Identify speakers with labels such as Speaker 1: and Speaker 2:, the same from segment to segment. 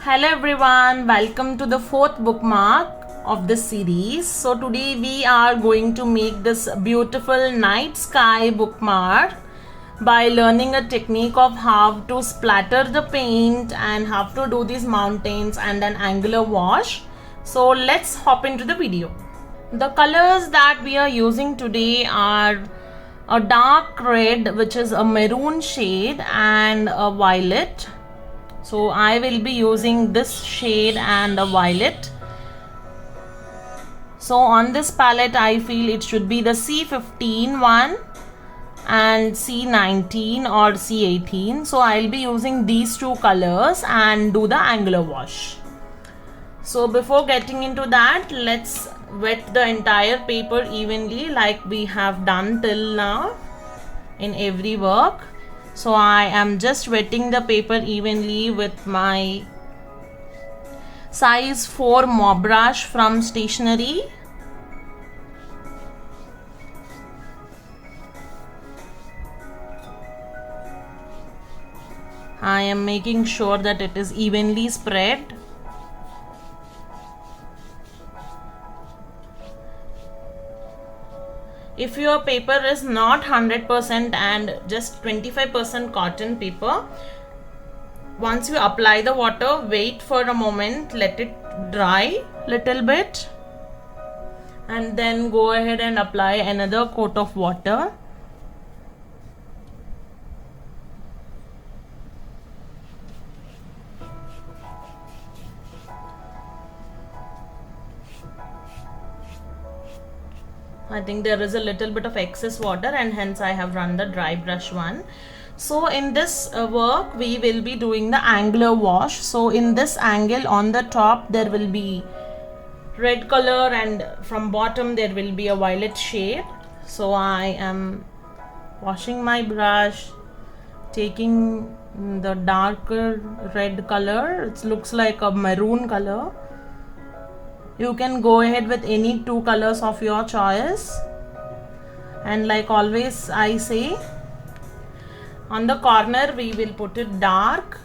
Speaker 1: Hello everyone, welcome to the fourth bookmark of this series. So today we are going to make this beautiful night sky bookmark by learning a technique of how to splatter the paint and how to do these mountains and an angular wash. So let's hop into the video. The colors that we are using today are a dark red, which is a maroon shade, and a violet. So I will be using this shade and a violet. So on this palette I feel it should be the C15 one and C19 or C18. So I'll be using these two colors and do the angular wash. So before getting into that, let's wet the entire paper evenly like we have done till now in every work. So I am just wetting the paper evenly with my size 4 mop brush from Stationery. I am making sure that it is evenly spread. If your paper is not 100% and just 25% cotton paper, once you apply the water, wait for a moment, let it dry little bit, and then go ahead and apply another coat of water. I think there is a little bit of excess water and hence I have run the dry brush one. So in this work we will be doing the angular wash. So in this angle on the top there will be red color and from bottom there will be a violet shade. So I am washing my brush, taking the darker red color. It looks like a maroon color. You can go ahead with any two colors of your choice, and like always I say, on the corner we will put it dark,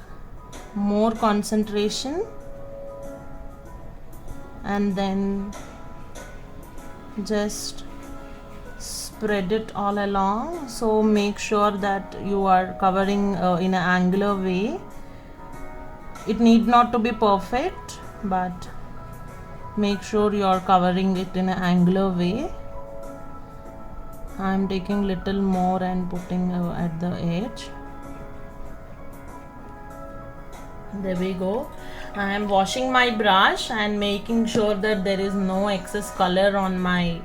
Speaker 1: more concentration, and then just spread it all along. So make sure that you are covering in an angular way. It need not to be perfect, but make sure you are covering it in an angular way. I am taking little more and putting at the edge. There we go. I am washing my brush and making sure that there is no excess color on my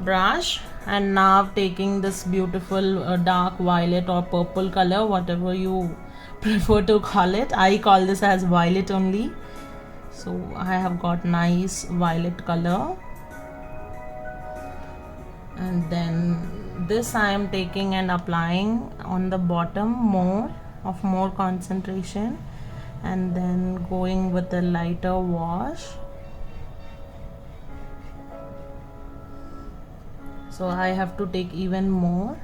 Speaker 1: brush, and now taking this beautiful dark violet or purple color, whatever you prefer to call it. I call this as violet only. So I have got nice violet color, and then this I am taking and applying on the bottom more concentration, and then going with a lighter wash. So I have to take even more.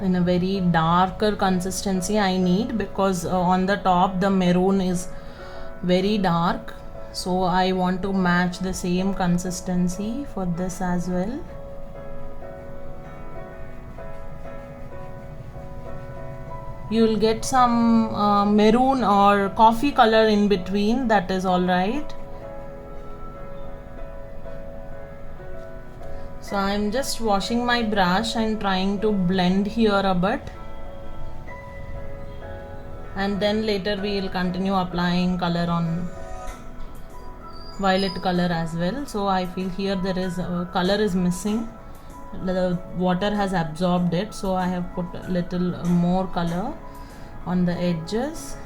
Speaker 1: In a very darker consistency I need, because on the top the maroon is very dark, so I want to match the same consistency for this as well. You will get some maroon or coffee color in between, that is all right. So I am just washing my brush and trying to blend here a bit, and then later we will continue applying color on violet color as well. So I feel here there is color is missing, the water has absorbed it, so I have put a little more color on the edges.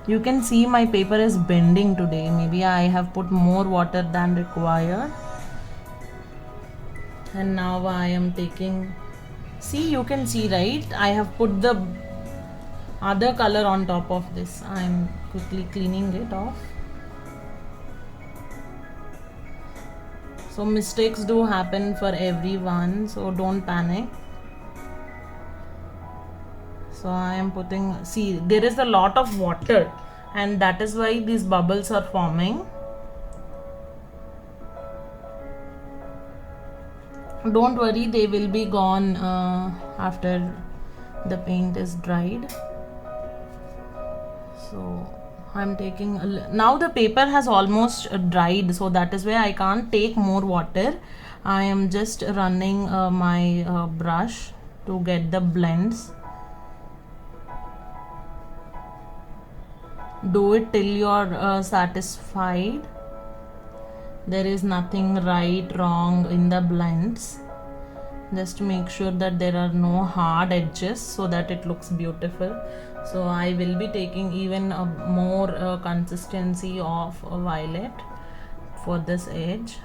Speaker 1: You can see my paper is bending today. Maybe I have put more water than required. And now I am taking, see, you can see, right, I have put the other color on top of this. I am quickly cleaning it off. So mistakes do happen for everyone, so don't panic. So I am putting, see, there is a lot of water and that is why these bubbles are forming. Don't worry, they will be gone after the paint is dried. So I'm taking now the paper has almost dried, so that is why I can't take more water. I am just running my brush to get the blends. Do it till you're satisfied. There is nothing right, wrong in the blends. Just make sure that there are no hard edges so that it looks beautiful. So I will be taking even a more consistency of a violet for this edge.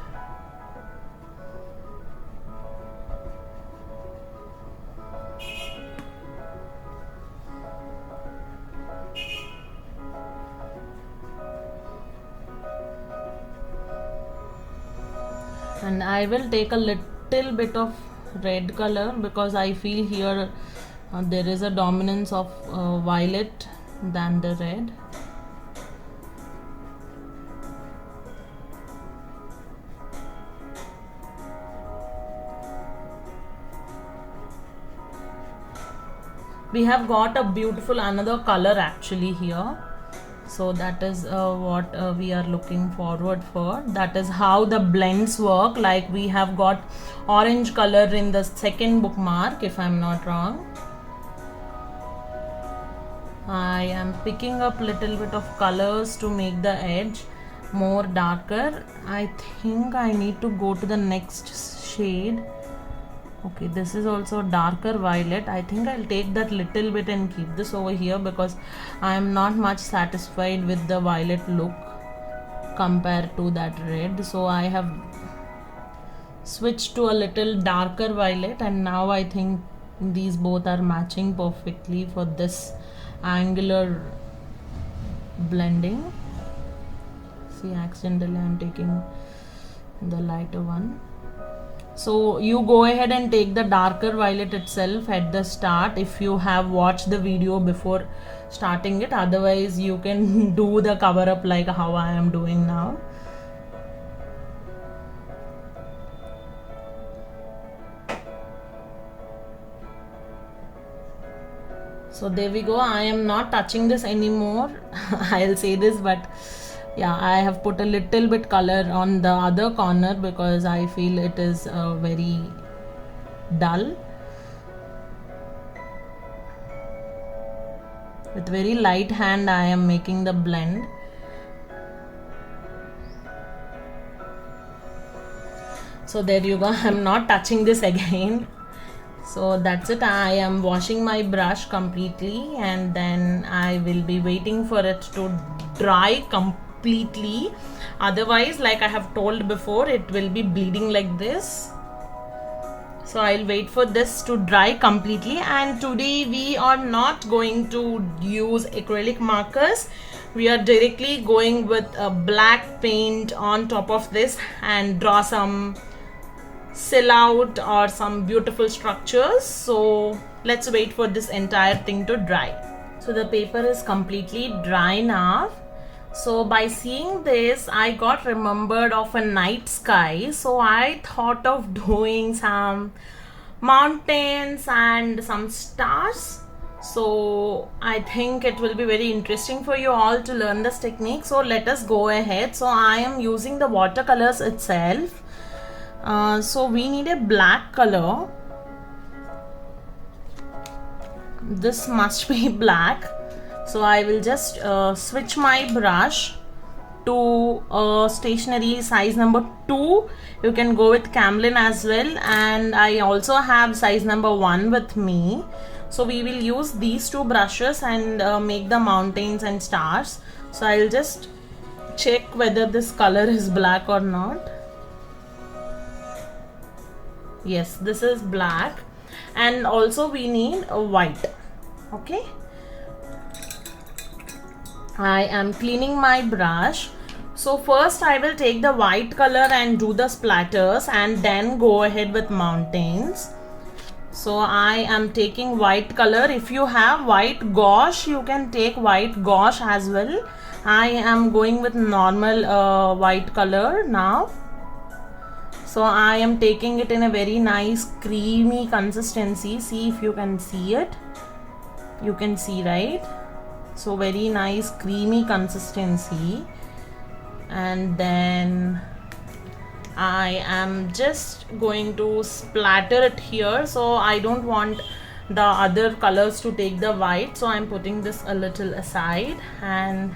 Speaker 1: And I will take a little bit of red color because I feel here there is a dominance of violet than the red. We have got a beautiful another color actually here. So that is what we are looking forward for. That is how the blends work. Like we have got orange color in the second bookmark, if I'm not wrong. I am picking up little bit of colors to make the edge more darker. I think I need to go to the next shade. Okay, this is also darker violet. I think I'll take that little bit and keep this over here because I am not much satisfied with the violet look compared to that red. So I have switched to a little darker violet, and now I think these both are matching perfectly for this angular blending. See, accidentally I'm taking the lighter one. So you go ahead and take the darker violet itself at the start if you have watched the video before starting it. Otherwise you can do the cover up like how I am doing now. So there we go. I am not touching this anymore. I'll say this, but yeah, I have put a little bit color on the other corner because I feel it is very dull. With very light hand I am making the blend. So there you go. I'm not touching this again. So that's it. I am washing my brush completely and then I will be waiting for it to dry completely. Otherwise, like I have told before, it will be bleeding like this. So I'll wait for this to dry completely. And today we are not going to use acrylic markers. We are directly going with a black paint on top of this and draw some silhouette or some beautiful structures. So let's wait for this entire thing to dry. So the paper is completely dry now. So by seeing this, I got remembered of a night sky. So I thought of doing some mountains and some stars. So I think it will be very interesting for you all to learn this technique. So let us go ahead. So I am using the watercolors itself. So we need a black color. This must be black. So I will just switch my brush to stationery size number 2. You can go with Camlin as well, and I also have size number 1 with me. So we will use these two brushes and make the mountains and stars. So I'll just check whether this color is black or not. Yes, this is black, and also we need a white. Okay, I am cleaning my brush. So first I will take the white color and do the splatters and then go ahead with mountains. So I am taking white color. If you have white gouache, you can take white gouache as well. I am going with normal white color now. So I am taking it in a very nice creamy consistency. See if you can see it. You can see, right? So very nice creamy consistency. And then I am just going to splatter it here. So I don't want the other colors to take the white, so I'm putting this a little aside. And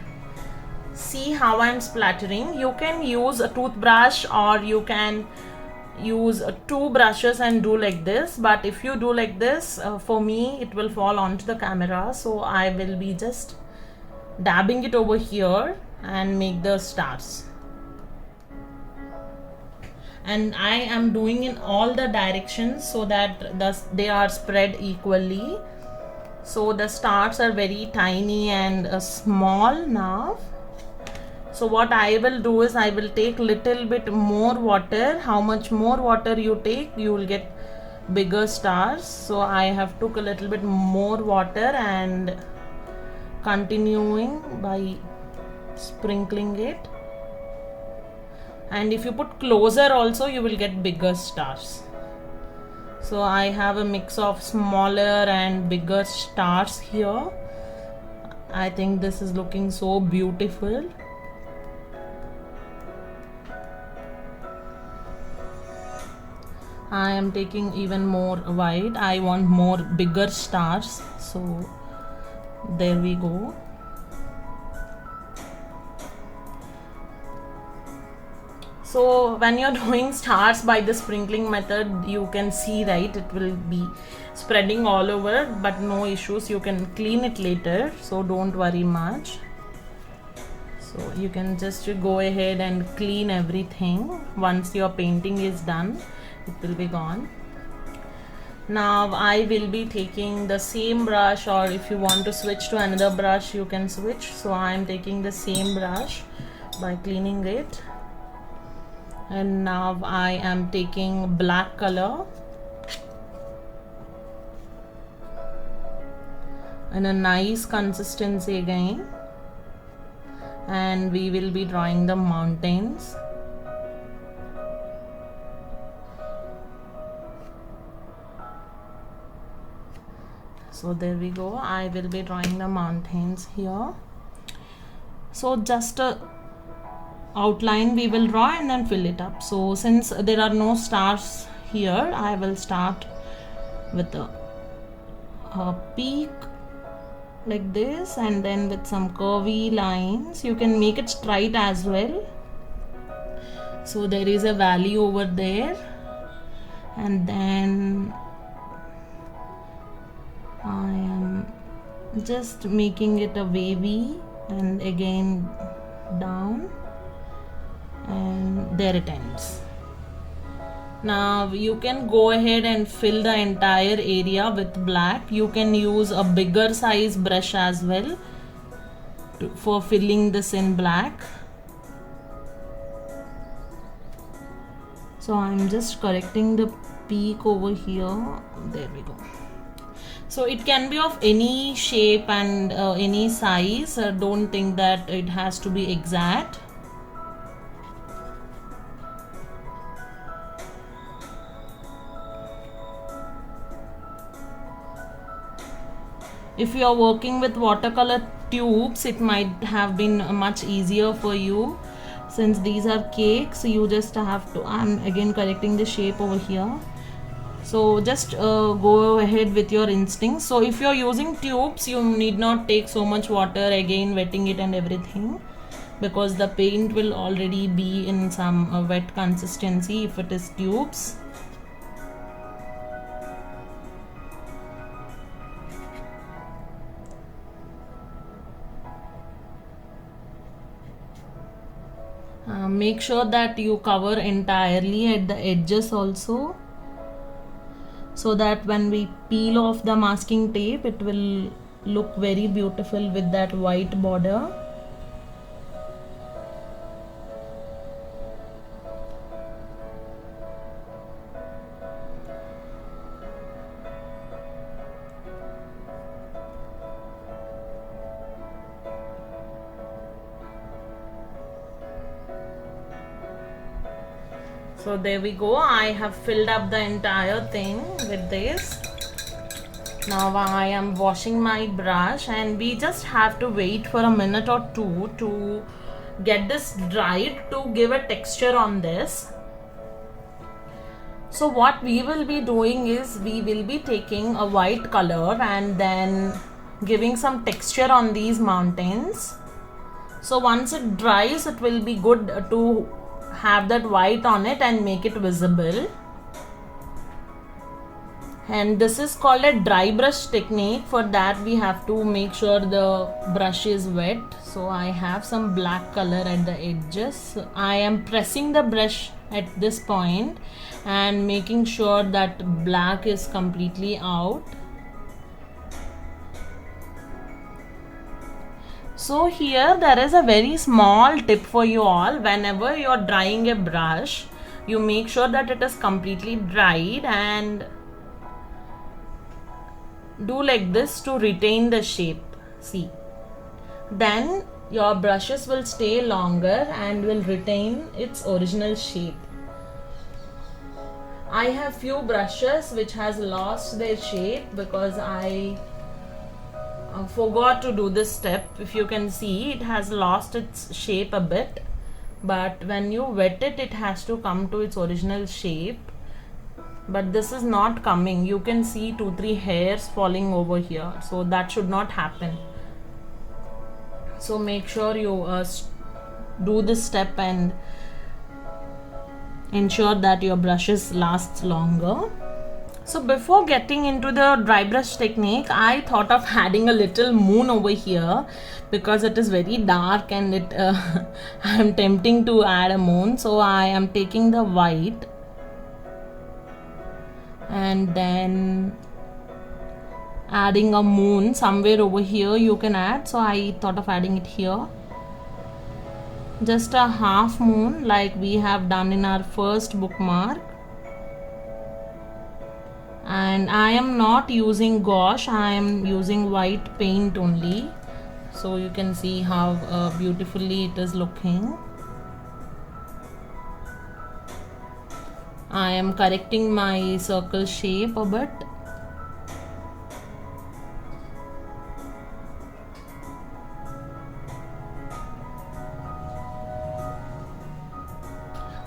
Speaker 1: see how I'm splattering. You can use a toothbrush or you can use two brushes and do like this, but if you do like this, for me it will fall onto the camera, so I will be just dabbing it over here and make the stars. And I am doing in all the directions so that they are spread equally. So the stars are very tiny and small now. So what I will do is I will take little bit more water. How much more water you take, you will get bigger stars. So I have took a little bit more water and continuing by sprinkling it. And if you put closer also, you will get bigger stars. So I have a mix of smaller and bigger stars here. I think this is looking so beautiful. I am taking even more white. I want more bigger stars. So there we go. So when you're doing stars by the sprinkling method, you can see, right, it will be spreading all over, but no issues. You can clean it later, so don't worry much. So you can just go ahead and clean everything. Once your painting is done, it will be gone. Now I will be taking the same brush, or if you want to switch to another brush, you can switch. So I am taking the same brush by cleaning it. And now I am taking black color and a nice consistency again, and we will be drawing the mountains. So there we go. I will be drawing the mountains here. So just a outline we will draw and then fill it up. So since there are no stars here, I will start with a peak like this, and then with some curvy lines. You can make it straight as well. So there is a valley over there, and then I am just making it a wavy and again down, and there it ends. Now you can go ahead and fill the entire area with black. You can use a bigger size brush as well for filling this in black. So I'm just correcting the peak over here. There we go. So it can be of any shape and any size. Don't think that it has to be exact. If you are working with watercolor tubes, it might have been much easier for you. Since these are cakes, you just have to, I'm again correcting the shape over here. So just go ahead with your instincts. So if you're using tubes, you need not take so much water, again wetting it and everything, because the paint will already be in some wet consistency if it is tubes. Make sure that you cover entirely at the edges also, so that when we peel off the masking tape, it will look very beautiful with that white border. So there we go. I have filled up the entire thing with this. Now I am washing my brush, and we just have to wait for a minute or two to get this dried to give a texture on this. So what we will be doing is we will be taking a white color and then giving some texture on these mountains. So once it dries, it will be good to have that white on it and make it visible. And this is called a dry brush technique. For that we have to make sure the brush is wet. So I have some black color at the edges. I am pressing the brush at this point and making sure that black is completely out. So here there is a very small tip for you all. Whenever you are drying a brush, you make sure that it is completely dried and do like this to retain the shape. See, then your brushes will stay longer and will retain its original shape. I have few brushes which has lost their shape because I forgot to do this step. If you can see, it has lost its shape a bit, but when you wet it, it has to come to its original shape. But this is not coming. You can see 2-3 hairs falling over here, so that should not happen. So make sure you do this step and ensure that your brushes last longer. So before getting into the dry brush technique, I thought of adding a little moon over here because it is very dark and it I am tempting to add a moon. So I am taking the white and then adding a moon somewhere over here you can add. So I thought of adding it here. Just a half moon like we have done in our first bookmark. And I am not using gouache, I am using white paint only. So you can see how beautifully it is looking. I am correcting my circle shape a bit.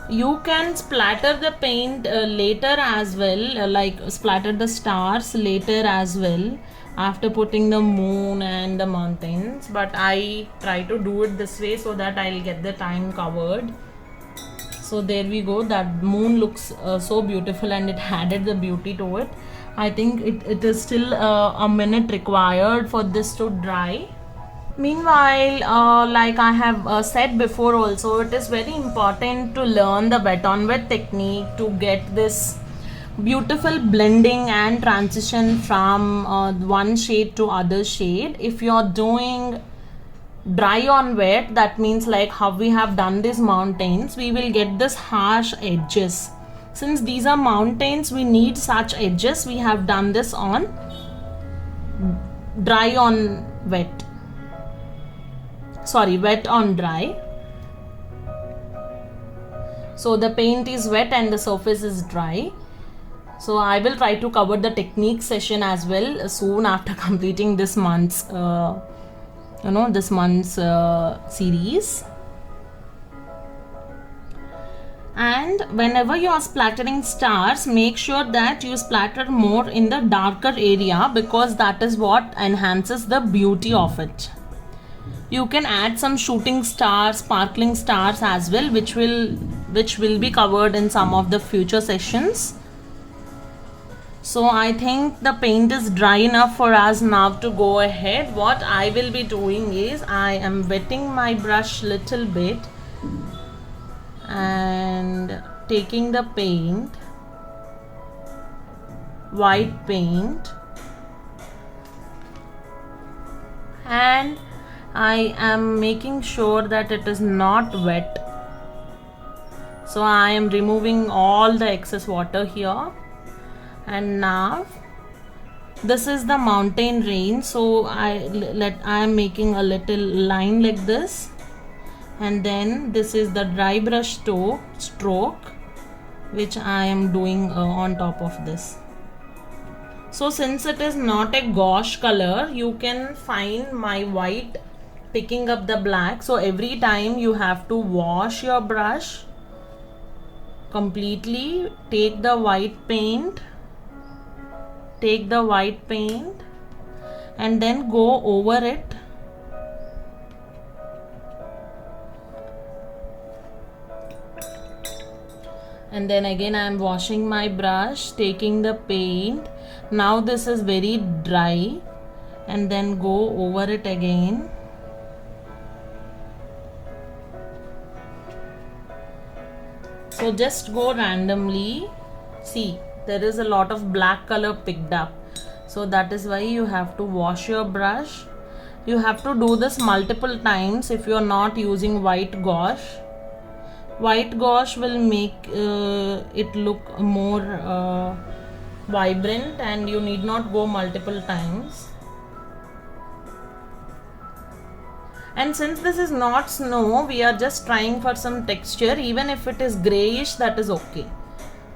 Speaker 1: You can splatter the paint later as well, like splatter the stars later as well after putting the moon and the mountains, but I try to do it this way so that I'll get the time covered. So there we go, that moon looks so beautiful and it added the beauty to it. I think it is still a minute required for this to dry. Meanwhile, like I have said before also, it is very important to learn the wet on wet technique to get this beautiful blending and transition from one shade to other shade. If you're doing dry on wet, that means like how we have done these mountains, we will get this harsh edges. Since these are mountains, we need such edges. We have done this on dry on wet. Sorry, wet on dry. So the paint is wet and the surface is dry. So I will try to cover the technique session as well soon after completing this month's series. And whenever you are splattering stars, make sure that you splatter more in the darker area because that is what enhances the beauty of it. You can add some shooting stars, sparkling stars as well, which will be covered in some of the future sessions. So I think the paint is dry enough for us now to go ahead. What I will be doing is I am wetting my brush little bit and taking the paint, white paint, and I am making sure that it is not wet. So I am removing all the excess water here. And now this is the mountain range. So I am making a little line like this. And then this is the dry brush stroke. which I am doing on top of this. So since it is not a gouache color, you can find my white picking up the black. So every time you have to wash your brush completely, take the white paint and then go over it. And then again I am washing my brush, taking the paint. Now this is very dry, and then go over it again. So just go randomly. See, there is a lot of black color picked up. So that is why you have to wash your brush. You have to do this multiple times if you are not using white gouache. White gouache will make it look more vibrant, and you need not go multiple times. And since this is not snow, we are just trying for some texture. Even if it is grayish, that is okay.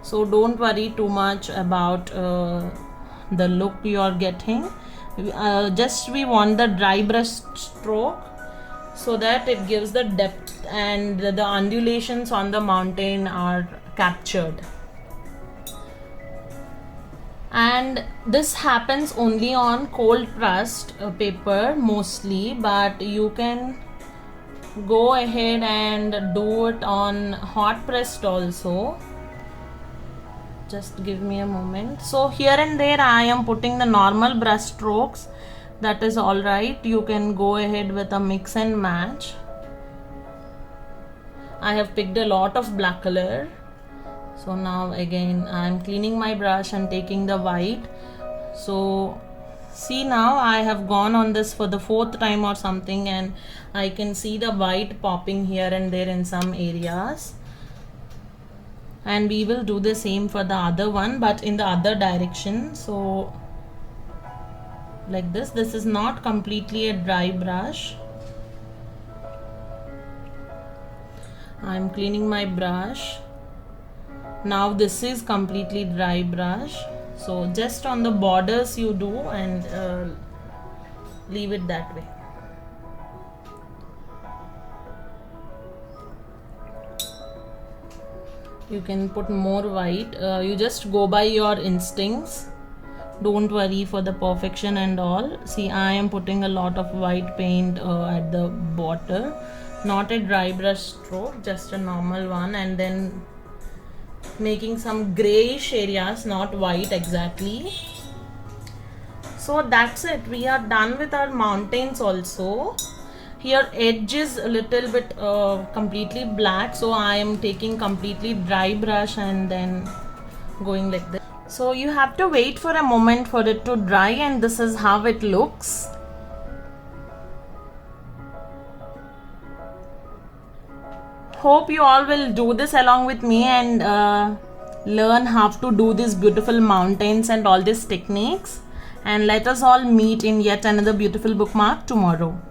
Speaker 1: So don't worry too much about the look you are getting. Just we want the dry brush stroke so that it gives the depth, and the undulations on the mountain are captured. And this happens only on cold pressed paper mostly, but you can go ahead and do it on hot pressed also. Just give me a moment. So here and there I am putting the normal brush strokes. That is alright. You can go ahead with a mix and match. I have picked a lot of black color. So now again I am cleaning my brush and taking the white. So see, now I have gone on this for the 4th time or something, and I can see the white popping here and there in some areas. And we will do the same for the other one, but in the other direction. So like this is not completely a dry brush. I am cleaning my brush. Now this is completely dry brush. So just on the borders you do, and leave it that way. You can put more white. You just go by your instincts. Don't worry for the perfection and all. See, I am putting a lot of white paint at the border. Not a dry brush stroke, just a normal one, and then making some grayish areas, not white exactly. So that's it. We are done with our mountains also. Here edge is a little bit completely black, so I am taking completely dry brush and then going like this. So you have to wait for a moment for it to dry, and this is how it looks. Hope you all will do this along with me and learn how to do these beautiful mountains and all these techniques. And let us all meet in yet another beautiful bookmark tomorrow.